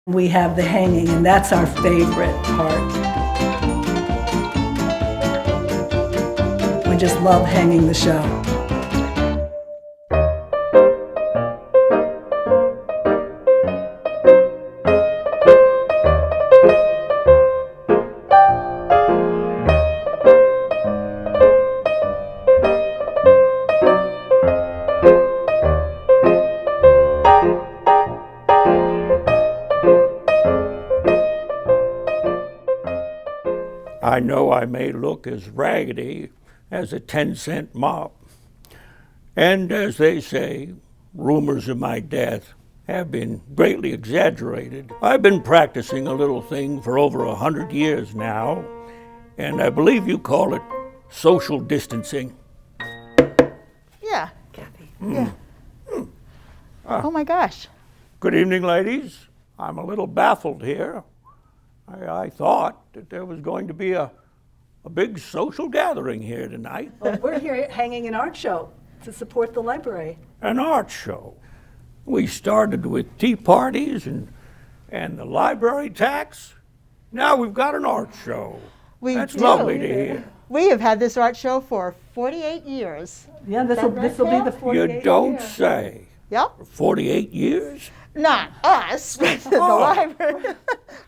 We have the hanging, and that's our favorite part. We just love hanging the show. I know I may look as raggedy as a 10-cent mop. And as they say, rumors of my death have been greatly exaggerated. I've been practicing a little thing for over 100 years now, and I believe you call it social distancing. Yeah. Kathy. Yeah. Oh my gosh. Good evening, ladies. I'm a little baffled here. I thought that there was going to be a big social gathering here tonight. Well, we're here hanging an art show to support the library. An art show. We started with tea parties and the library tax. Now we've got an art show. That's lovely to hear. We have had this art show for 48 years. Yeah, this will be the 48th You don't year. say. Yep. 48 years? Not us, but the library.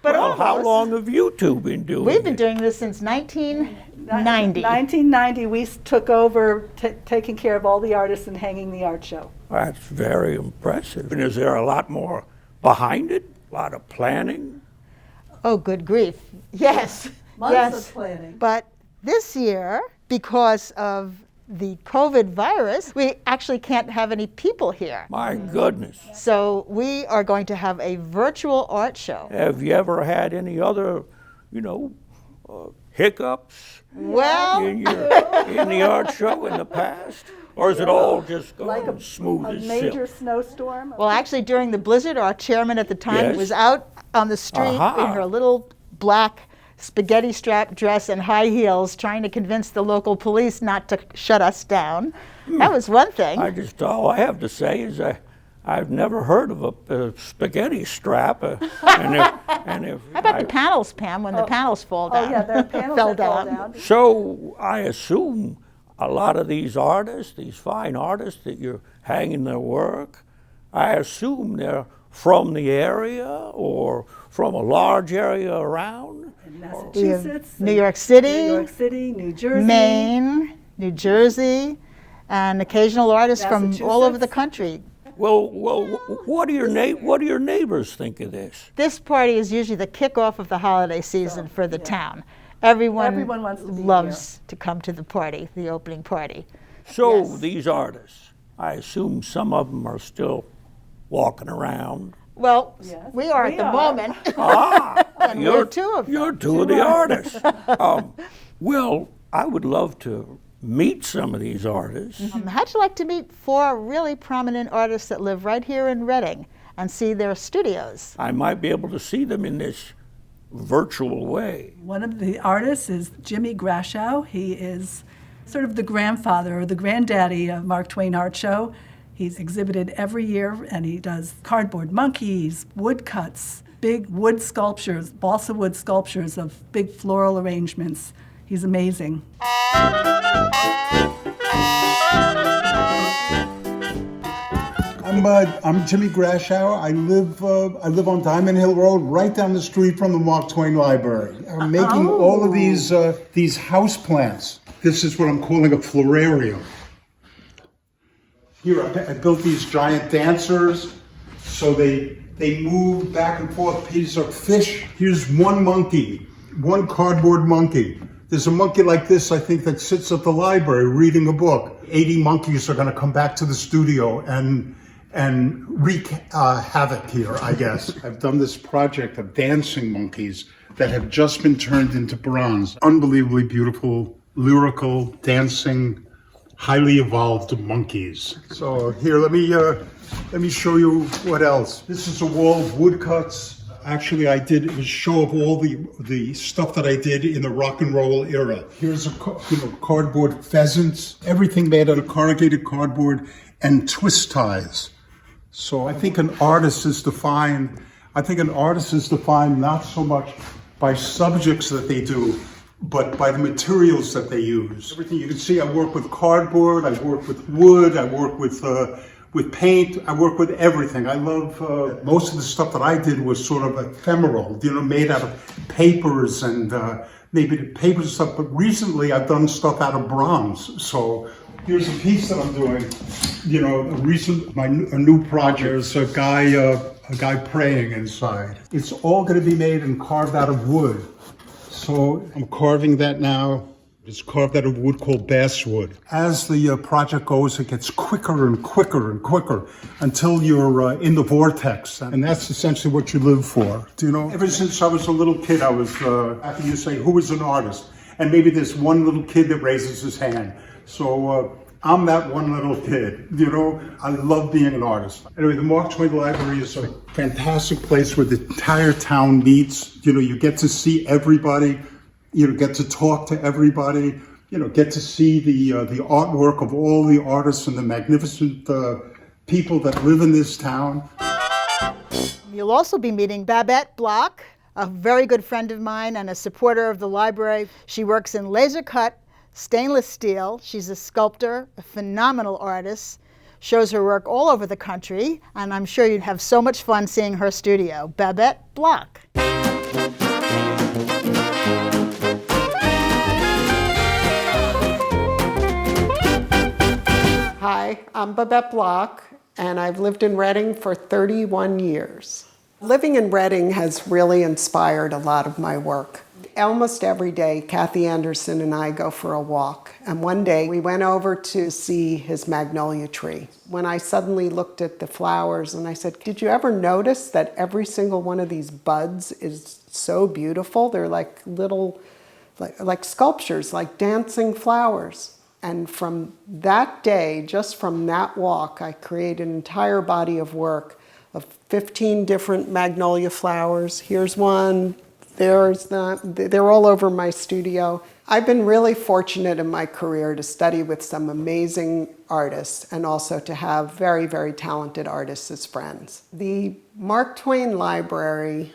But Well, how almost. long have you two been doing We've been it? doing this since 1990. 1990, we took over taking care of all the artists and hanging the art show. That's very impressive. And is there a lot more behind it? A lot of planning? Oh, good grief. Yes. Months yes. of planning. But this year, because of the COVID virus, we actually can't have any people here. My goodness. So we are going to have a virtual art show. Have you ever had any other, hiccups Well, in the art show in the past? Or is it all just going Like smooth a as major silk? snowstorm. well, actually, during the blizzard, our chairman at the time Yes. was out on the street Aha. in her little black spaghetti strap dress and high heels trying to convince the local police not to shut us down. That was one thing. All I have to say is I've never heard of a spaghetti strap. And if How about the panels, Pam, when the panels fall down? Oh, yeah, there are panels Fell that fall down. down. So I assume a lot of these artists, these fine artists that you're hanging their work, I assume they're from the area or from a large area around. In We have Massachusetts, New York City, New York City, New Jersey, Maine, New Jersey, and occasional artists from all over the Massachusetts. country. Well, what do your neighbors think of this? This party is usually the kickoff of the holiday season for the town. Everyone wants to be loves to come to the party, the opening party. So Yes. these artists, I assume some of them are still walking around. Well, Yes, we are we at the are. moment. Ah, we're two of them. You're two of the artists. Well, I would love to meet some of these artists. How'd you like to meet four really prominent artists that live right here in Reading and see their studios? I might be able to see them in this virtual way. One of the artists is Jimmy Grashow. He is sort of the grandfather or the granddaddy of Mark Twain Art Show. He's exhibited every year, and he does cardboard monkeys, woodcuts, big wood sculptures, balsa wood sculptures of big floral arrangements. He's amazing. I'm Jimmy Grashow. I live on Diamond Hill Road, right down the street from the Mark Twain Library. I'm making all of these house plants. This is what I'm calling a florarium. Here, I built these giant dancers, so they move back and forth. These are fish. Here's one monkey, one cardboard monkey. There's a monkey like this, I think, that sits at the library reading a book. 80 monkeys are going to come back to the studio and wreak havoc here, I guess. I've done this project of dancing monkeys that have just been turned into bronze. Unbelievably beautiful, lyrical, dancing, highly evolved monkeys. So here, let me show you what else. This is a wall of woodcuts. Actually, I did a show of all the stuff that I did in the rock and roll era. Here's cardboard pheasants, everything made out of corrugated cardboard and twist ties. So I think an artist is defined I think an artist is defined not so much by subjects that they do, but by the materials that they use. Everything you can see, I work with cardboard, I work with wood, I work with paint, I work with everything. I love, most of the stuff that I did was sort of ephemeral, made out of papers and maybe the papers and stuff, but recently I've done stuff out of bronze. So here's a piece that I'm doing, a new project. There's a guy praying inside. It's all going to be made and carved out of wood. So I'm carving that now. It's carved out of wood called basswood. As the project goes, it gets quicker and quicker and quicker until you're in the vortex. And that's essentially what you live for. Ever since I was a little kid, I was, after you say, who is an artist? And maybe there's one little kid that raises his hand. So I'm that one little kid, I love being an artist. Anyway, the Mark Twain Library is a fantastic place where the entire town meets. You get to see everybody, get to talk to everybody, get to see the artwork of all the artists and the magnificent people that live in this town. You'll also be meeting Babette Block, a very good friend of mine and a supporter of the library. She works in laser cut stainless steel. She's a sculptor, a phenomenal artist, shows her work all over the country, and I'm sure you'd have so much fun seeing her studio. Babette Block. Hi, I'm Babette Block, and I've lived in Reading for 31 years. Living in Reading has really inspired a lot of my work. Almost every day, Kathy Anderson and I go for a walk. And one day, we went over to see his magnolia tree. When I suddenly looked at the flowers and I said, did you ever notice that every single one of these buds is so beautiful? They're like little, like sculptures, like dancing flowers. And from that day, just from that walk, I created an entire body of work of 15 different magnolia flowers. Here's one. There's that. They're all over my studio. I've been really fortunate in my career to study with some amazing artists and also to have very, very talented artists as friends. The Mark Twain Library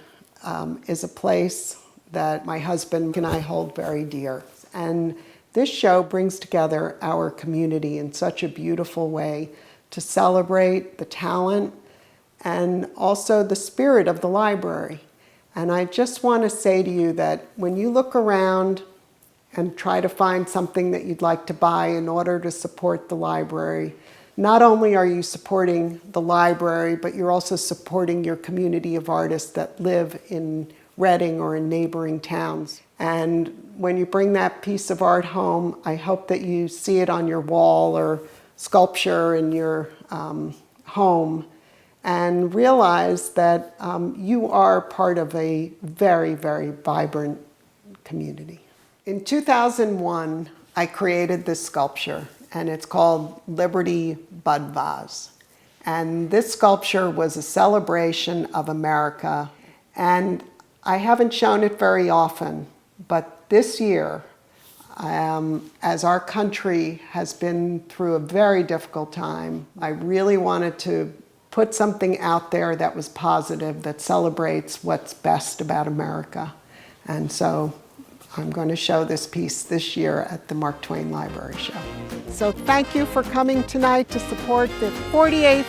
is a place that my husband and I hold very dear. And this show brings together our community in such a beautiful way to celebrate the talent and also the spirit of the library. And I just want to say to you that when you look around and try to find something that you'd like to buy in order to support the library, not only are you supporting the library, but you're also supporting your community of artists that live in Reading or in neighboring towns. And when you bring that piece of art home, I hope that you see it on your wall or sculpture in your home, and realize that you are part of a very, very vibrant community. In 2001, I created this sculpture, and it's called Liberty Budvas. And this sculpture was a celebration of America, and I haven't shown it very often, but this year, as our country has been through a very difficult time, I really wanted to put something out there that was positive, that celebrates what's best about America. And so I'm going to show this piece this year at the Mark Twain Library Show. So thank you for coming tonight to support the 48th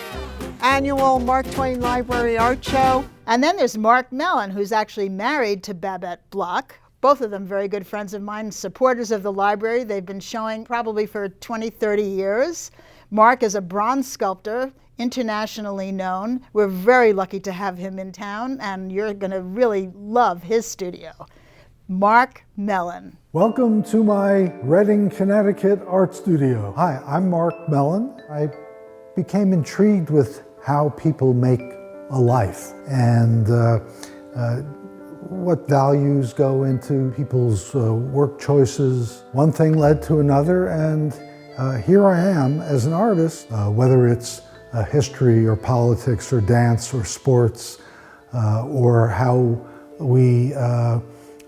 annual Mark Twain Library Art Show. And then there's Mark Mellon, who's actually married to Babette Block. Both of them very good friends of mine, supporters of the library. They've been showing probably for 20, 30 years. Mark is a bronze sculptor, internationally known. We're very lucky to have him in town, and you're going to really love his studio. Mark Mellon. Welcome to my Reading, Connecticut art studio. Hi, I'm Mark Mellon. I became intrigued with how people make a life and what values go into people's work choices. One thing led to another, and here I am as an artist, whether it's history or politics or dance or sports or how we,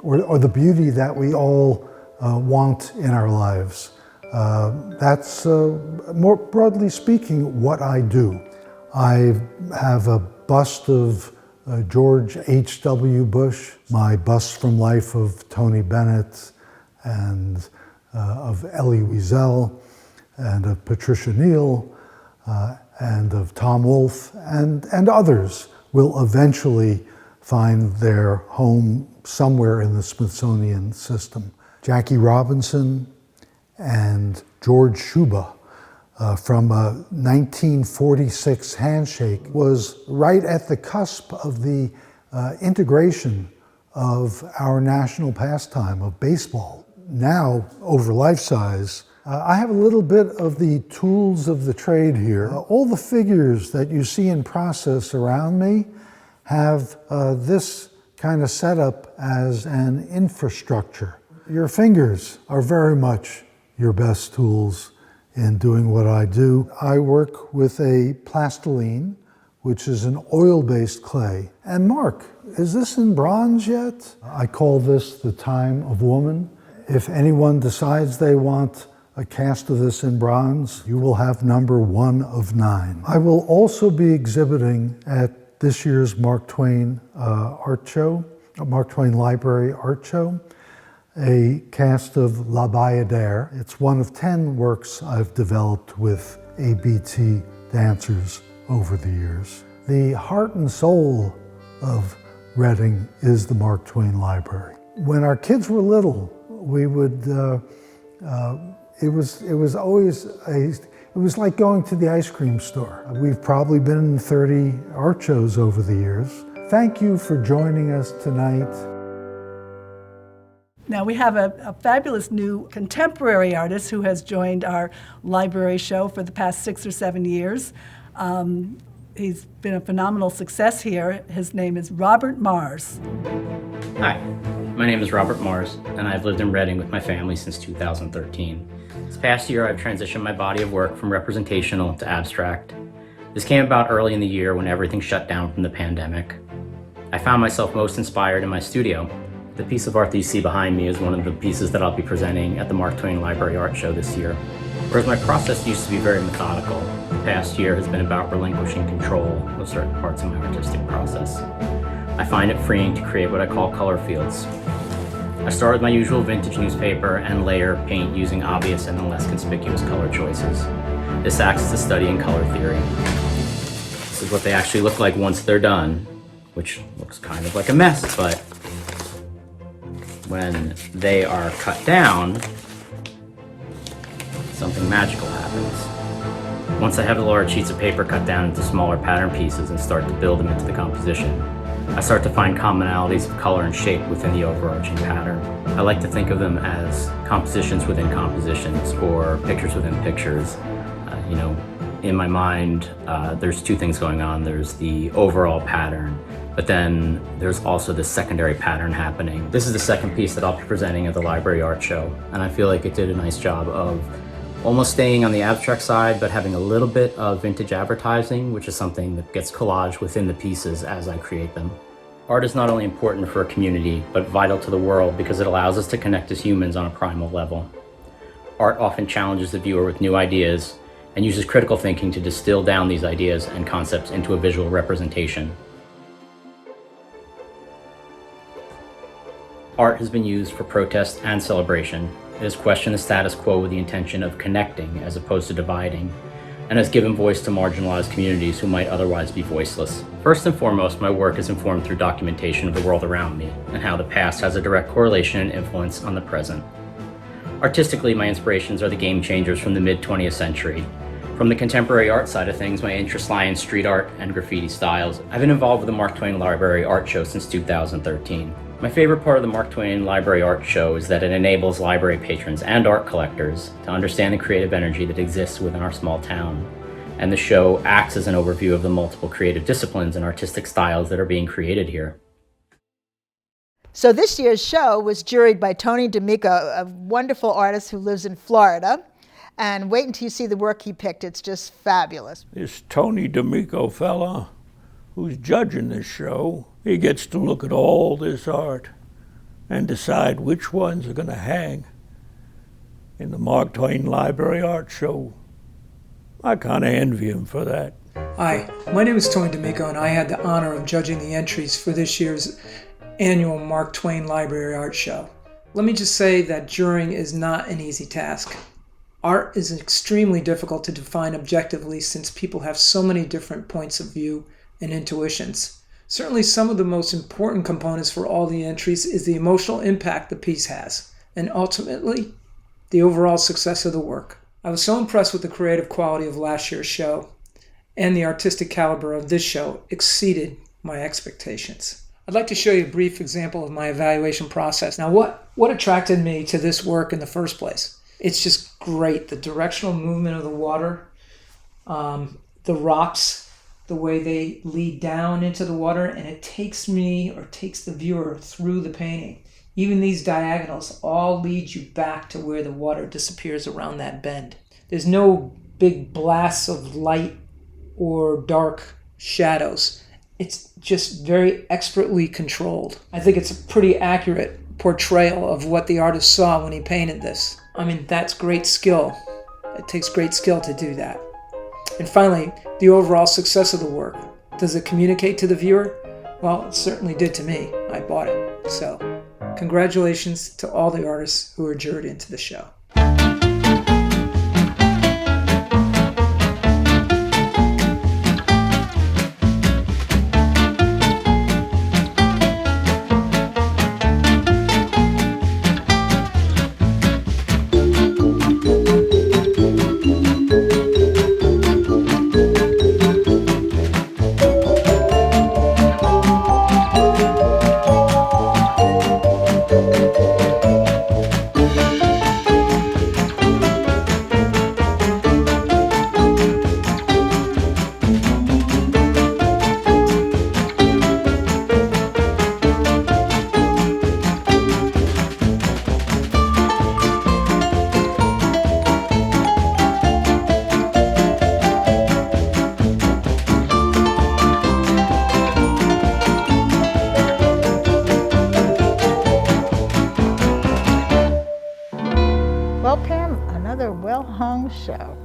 or the beauty that we all want in our lives. That's, more broadly speaking, what I do. I have a bust of George H.W. Bush, my bust from life of Tony Bennett and of Elie Wiesel and of Patricia Neal and of Tom Wolfe and others will eventually find their home somewhere in the Smithsonian system. Jackie Robinson and George Shuba from a 1946 handshake was right at the cusp of the integration of our national pastime of baseball. Now, over life size, I have a little bit of the tools of the trade here. All the figures that you see in process around me have this kind of setup as an infrastructure. Your fingers are very much your best tools in doing what I do. I work with a plastiline, which is an oil-based clay. And Mark, is this in bronze yet? I call this the time of woman. If anyone decides they want a cast of this in bronze, you will have number 1 of 9. I will also be exhibiting at this year's Mark Twain art show, Mark Twain Library art show, a cast of La Bayadere. It's one of 10 works I've developed with ABT dancers over the years. The heart and soul of Reading is the Mark Twain Library. When our kids were little, we would, it was like going to the ice cream store. We've probably been in 30 art shows over the years. Thank you for joining us tonight. Now we have a fabulous new contemporary artist who has joined our library show for the past 6 or 7 years. He's been a phenomenal success here. His name is Robert Mars. Hi, my name is Robert Mars, and I've lived in Reading with my family since 2013. This past year, I've transitioned my body of work from representational to abstract. This came about early in the year when everything shut down from the pandemic. I found myself most inspired in my studio. The piece of art that you see behind me is one of the pieces that I'll be presenting at the Mark Twain Library Art Show this year. Whereas my process used to be very methodical, the past year has been about relinquishing control of certain parts of my artistic process. I find it freeing to create what I call color fields. I start with my usual vintage newspaper and layer paint using obvious and less conspicuous color choices. This acts as a study in color theory. This is what they actually look like once they're done, which looks kind of like a mess, but when they are cut down, something magical happens. Once I have the large sheets of paper cut down into smaller pattern pieces and start to build them into the composition, I start to find commonalities of color and shape within the overarching pattern. I like to think of them as compositions within compositions or pictures within pictures. In my mind, there's 2 things going on. There's the overall pattern, but then there's also this secondary pattern happening. This is the second piece that I'll be presenting at the Library Art Show, and I feel like it did a nice job of almost staying on the abstract side, but having a little bit of vintage advertising, which is something that gets collaged within the pieces as I create them. Art is not only important for a community, but vital to the world because it allows us to connect as humans on a primal level. Art often challenges the viewer with new ideas and uses critical thinking to distill down these ideas and concepts into a visual representation. Art has been used for protest and celebration. It has questioned the status quo with the intention of connecting as opposed to dividing, and has given voice to marginalized communities who might otherwise be voiceless. First and foremost, my work is informed through documentation of the world around me and how the past has a direct correlation and influence on the present. Artistically, my inspirations are the game changers from the mid-20th century. From the contemporary art side of things, my interests lie in street art and graffiti styles. I've been involved with the Mark Twain Library Art Show since 2013. My favorite part of the Mark Twain Library Art Show is that it enables library patrons and art collectors to understand the creative energy that exists within our small town. And the show acts as an overview of the multiple creative disciplines and artistic styles that are being created here. So this year's show was juried by Tony D'Amico, a wonderful artist who lives in Florida. And wait until you see the work he picked. It's just fabulous. This Tony D'Amico fella who's judging this show, he gets to look at all this art and decide which ones are going to hang in the Mark Twain Library Art Show. I kind of envy him for that. Hi, my name is Twain and I had the honor of judging the entries for this year's annual Mark Twain Library Art Show. Let me just say that jurying is not an easy task. Art is extremely difficult to define objectively since people have so many different points of view and intuitions. Certainly some of the most important components for all the entries is the emotional impact the piece has, and ultimately, the overall success of the work. I was so impressed with the creative quality of last year's show, and the artistic caliber of this show exceeded my expectations. I'd like to show you a brief example of my evaluation process. Now, what attracted me to this work in the first place? It's just great. The directional movement of the water, the rocks, the way they lead down into the water, and it takes the viewer through the painting. Even these diagonals all lead you back to where the water disappears around that bend. There's no big blasts of light or dark shadows. It's just very expertly controlled. I think it's a pretty accurate portrayal of what the artist saw when he painted this. I mean, that's great skill. It takes great skill to do that. And finally, the overall success of the work. Does it communicate to the viewer? Well, it certainly did to me. I bought it. So, congratulations to all the artists who were juried into the show. Well, Pam, another well-hung show.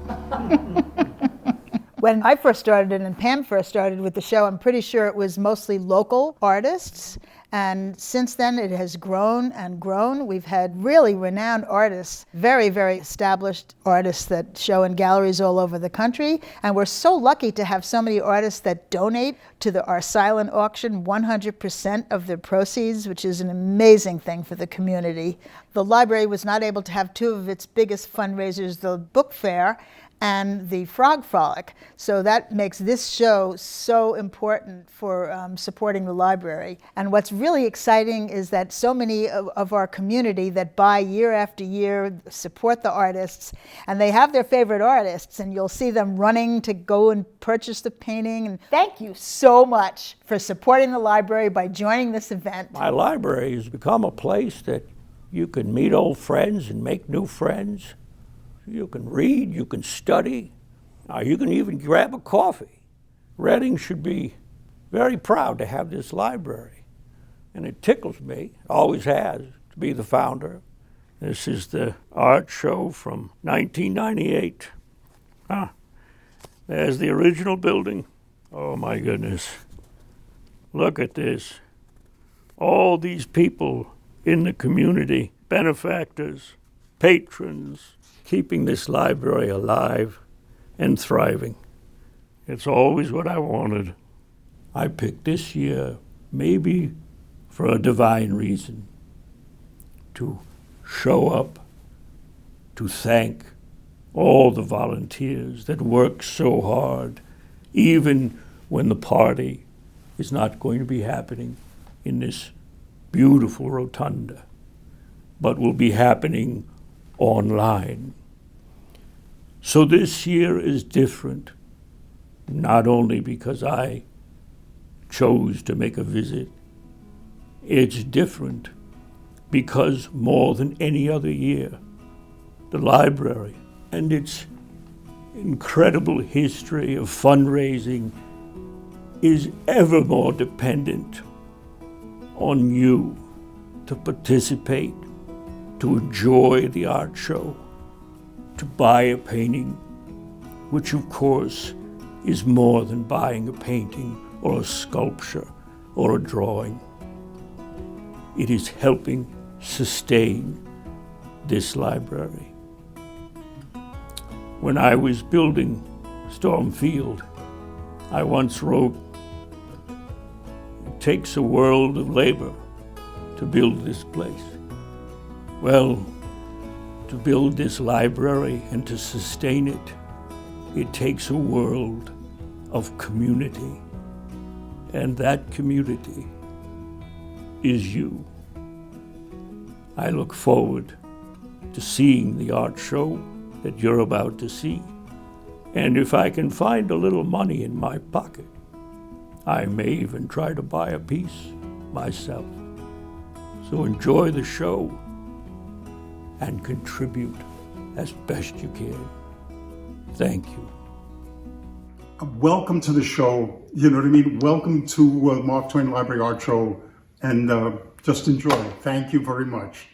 When I first started and Pam first started with the show, I'm pretty sure it was mostly local artists. And since then, it has grown and grown. We've had really renowned artists, very, very established artists that show in galleries all over the country. And we're so lucky to have so many artists that donate to our silent auction 100% of their proceeds, which is an amazing thing for the community. The library was not able to have two of its biggest fundraisers, the book fair and the Frog Frolic. So that makes this show so important for supporting the library. And what's really exciting is that so many of our community that buy year after year support the artists, and they have their favorite artists, and you'll see them running to go and purchase the painting. And thank you so much for supporting the library by joining this event. My library has become a place that you can meet old friends and make new friends. You can read, you can study, you can even grab a coffee. Reading should be very proud to have this library. And it tickles me, always has, to be the founder. This is the art show from 1998. There's the original building. Oh my goodness. Look at this. All these people in the community, benefactors, patrons, keeping this library alive and thriving. It's always what I wanted. I picked this year, maybe for a divine reason, to show up, to thank all the volunteers that work so hard, even when the party is not going to be happening in this beautiful rotunda, but will be happening online. So this year is different, not only because I chose to make a visit. It's different because more than any other year, the library and its incredible history of fundraising is ever more dependent on you to participate, to enjoy the art show, to buy a painting, which of course is more than buying a painting or a sculpture or a drawing. It is helping sustain this library. When I was building Storm Field, I once wrote, "It takes a world of labor to build this place." Well, to build this library and to sustain it, it takes a world of community. And that community is you. I look forward to seeing the art show that you're about to see. And if I can find a little money in my pocket, I may even try to buy a piece myself. So enjoy the show and contribute as best you can. Thank you. Welcome to the show. You know what I mean? Welcome to Mark Twain Library Art Show, and just enjoy. Thank you very much.